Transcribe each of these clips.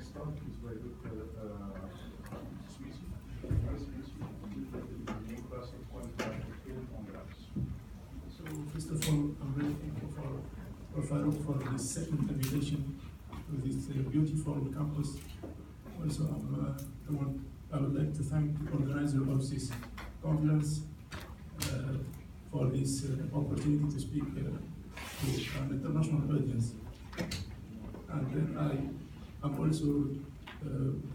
start is by species. The main class of quantum field on graphs. So first of all, I'm very thankful for Farouk for this second invitation to this beautiful campus. Also, I would like to thank the organizer of this conference for this opportunity to speak to an international audience. And then I'm also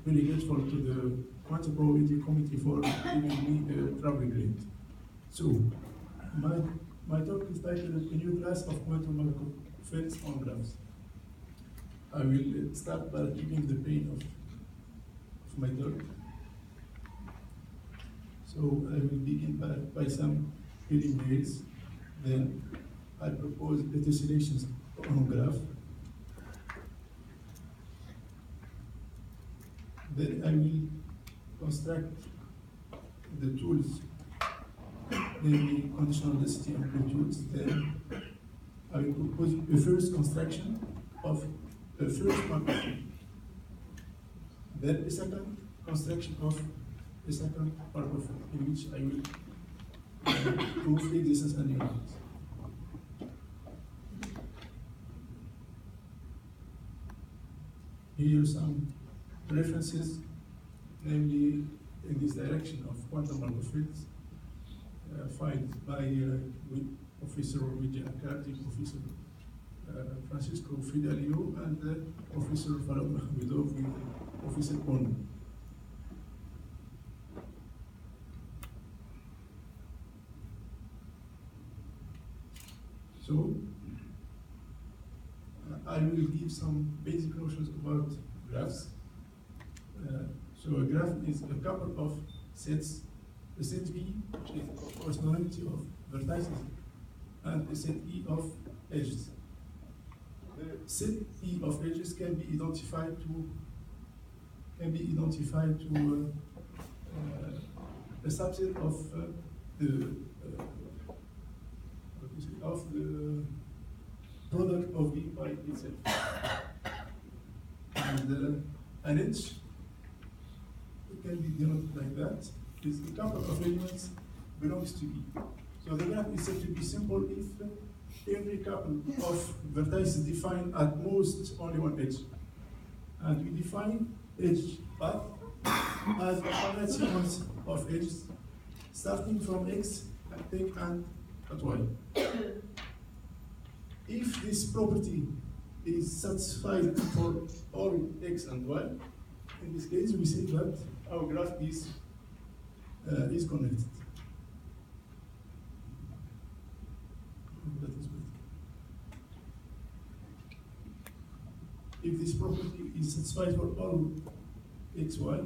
very grateful to the Quantum Probability Committee for giving me a traveling grant. So, my talk is titled A New Class of Quantum Markov Fields on Graphs. I will start by giving the pain of my talk. So I will begin by some preliminaries. Then I propose the tessellations on graph. Then I will construct the tools, namely conditional density amplitudes. Then I will propose a first construction of the first Markov field. Then a second construction of the second Markov field, in which I will prove the existence and unions. Here are some references, namely in this direction of quantum Markov fields, filed by Professor Luigi Accardi, Professor Francisco Fidelio, and Professor Farouk Makhmudov with Professor Ono. So, I will give some basic notions about graphs. So a graph is a couple of sets, a set V, which is of course non-empty of vertices, and a set E of edges. The set E of edges can be identified to a subset of the product of V by itself. And an edge, it can be denoted like that, is a couple of elements belongs to E. So the graph is said to be simple if every couple of vertices define at most only one edge. And we define edge path as a finite sequence of edges starting from X and at Y. If this property is satisfied for all X and Y, in this case we say that our graph is connected. That is good. If this property is satisfied for all X, Y,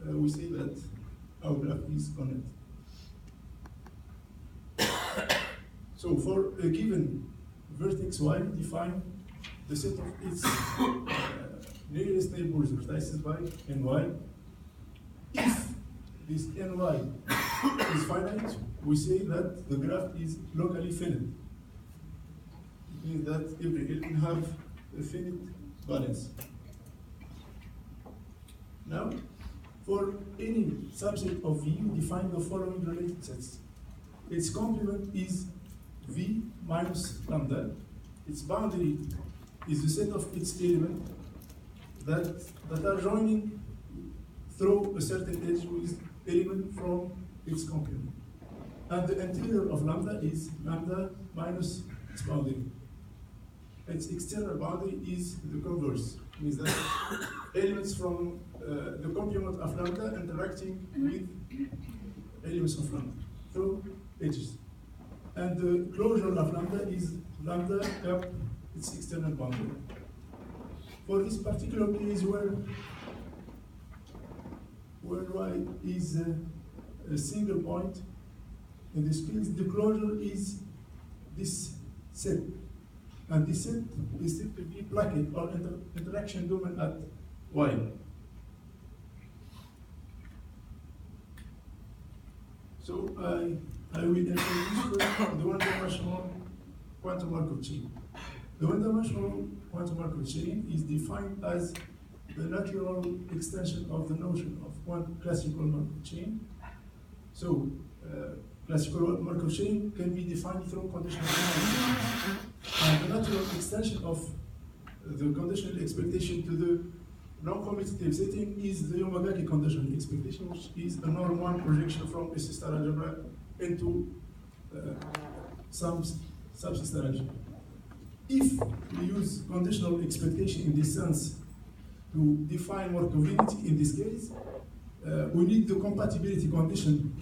we say that our graph is connected. So for a given vertex Y, define the set of its nearest neighbors vertices by ny. If this ny is finite, we say that the graph is locally finite. It means that every element have a finite balance. Now, for any subset of V, define the following related sets. Its complement is V minus lambda. Its boundary is the set of its elements that are joining through a certain edge with element from its complement. And the interior of lambda is lambda minus its boundary. Its external boundary is the converse, means that elements from the complement of lambda interacting with elements of lambda through edges. And the closure of lambda is lambda cap its external boundary. For this particular case where y is a single point, in this case the closure is this set. And this set is said to be bracket or interaction domain at y. So I will introduce the one-dimensional quantum Markov chain. The one-dimensional quantum Markov chain is defined as the natural extension of the notion of one classical Markov chain. So, classical Markov chain can be defined through conditional analysis. And the natural extension of the conditional expectation to the non-commutative setting is the Yamagaki conditional expectation, which is a normal projection from a C-star algebra into some sub-C-star algebra. If we use conditional expectation in this sense to define Markovity in this case, we need the compatibility condition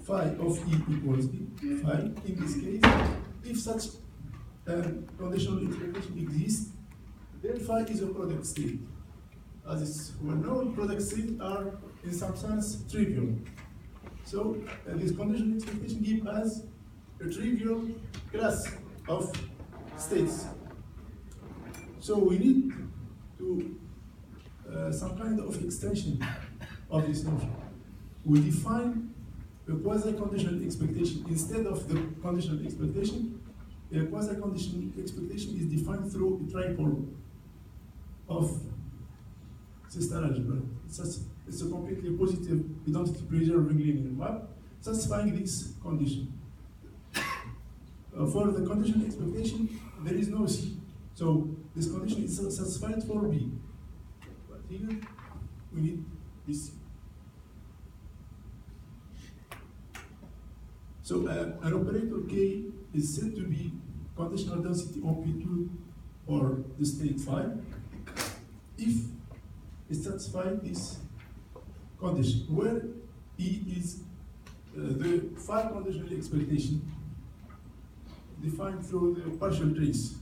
phi of E equals E, phi in this case. If such conditional expectation exists, then phi is a product state. As is well known, product states are in some sense trivial. So this conditional expectation gives us a trivial class of states. So we need to some kind of extension of this notion. We define a quasi-conditional expectation instead of the conditional expectation. A quasi-conditional expectation is defined through a tripole of C-star algebra. It's a completely positive identity preserving linear map satisfying this condition. For the conditional expectation, there is no C. So this condition is satisfied for B. But here, we need this C. So an operator K is said to be conditional density amplitude or the state phi if it satisfies this condition, where E is the phi conditional expectation defined through the partial trace.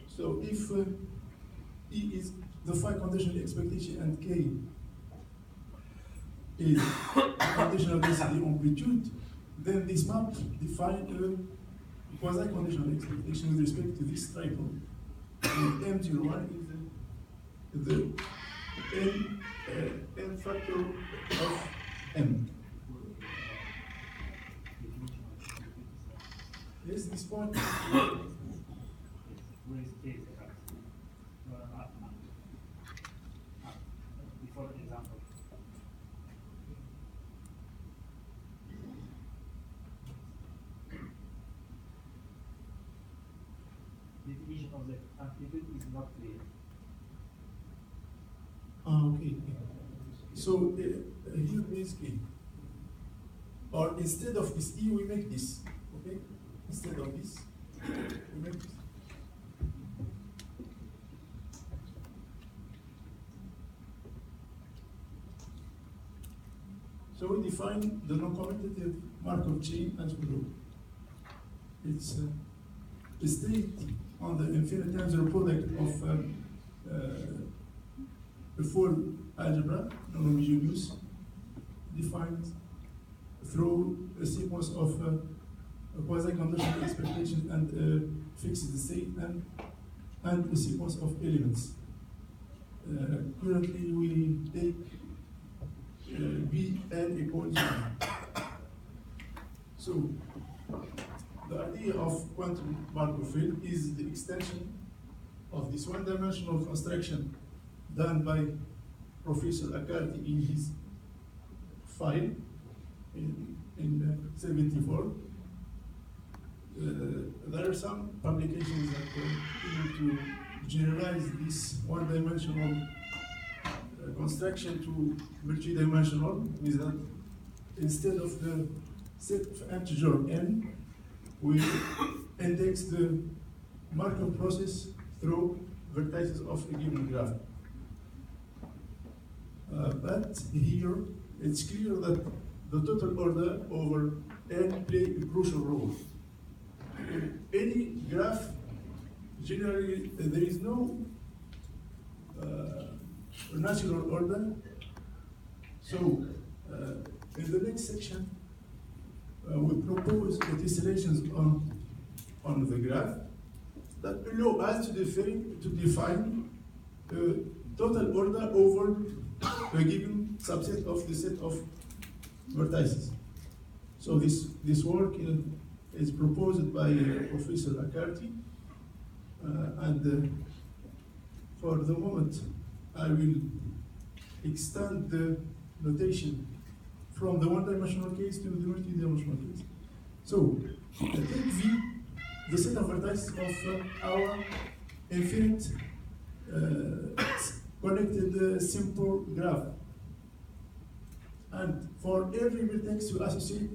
So if E is the phi conditional expectation and K is conditional density amplitude, then this map defines a quasi-conditional expectation with respect to this tripole. And M01 is the n factor of M. Yes, this point. Where is K? Before example. The division of the amplitude is not clear. Okay. So here is K. Or instead of this E, we make this. Okay? Instead of this, we make this. So we define the non-commutative Markov chain as below. It's a state on the infinite tensor product of a full algebra, non-homogeneous, defined through a sequence of quasi-conditional expectations and fixed state and a sequence of elements. Currently, we take Bn equals 1. So, the idea of quantum Markov field is the extension of this one-dimensional construction done by Professor Accardi in his file in 74. There are some publications that aim to generalize this one-dimensional construction to multi-dimensional, with that instead of the set of integer n, we index the Markov process through vertices of a given graph. But here, it's clear that the total order over n play a crucial role. Any graph, generally, there is no natural order. So, in the next section, we propose the tessellations on the graph that allow us to define the total order over a given subset of the set of vertices. So this work is proposed by Professor Accardi, For the moment, I will extend the notation from the one-dimensional case to the multi-dimensional case. So, take V, the set of vertices of our infinite connected simple graph. And for every vertex, we associate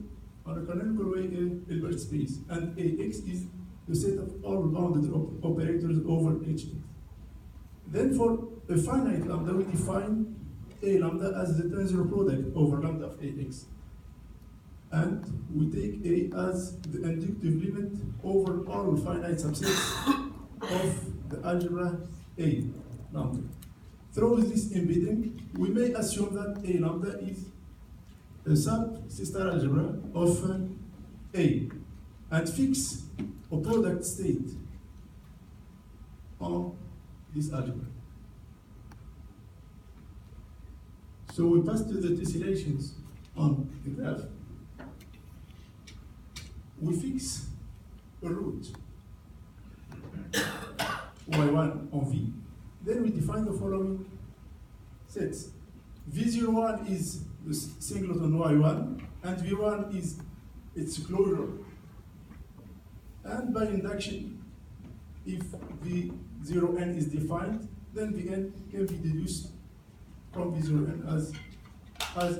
on a canonical way a Hilbert space. And AX is the set of all bounded operators over HX. Then for a finite lambda, we define A lambda as the tensor product over lambda of AX. And we take A as the inductive limit over all finite subsets of the algebra A lambda. Through this embedding, we may assume that A lambda is a sub-system algebra of A and fix a product state on this algebra. So we pass to the tessellations on the graph. We fix a root y1 on V. Then we define the following sets. V01 is the singleton y1, and V1 is its closure. And by induction, if V0n is defined, then Vn can be deduced from V0n as its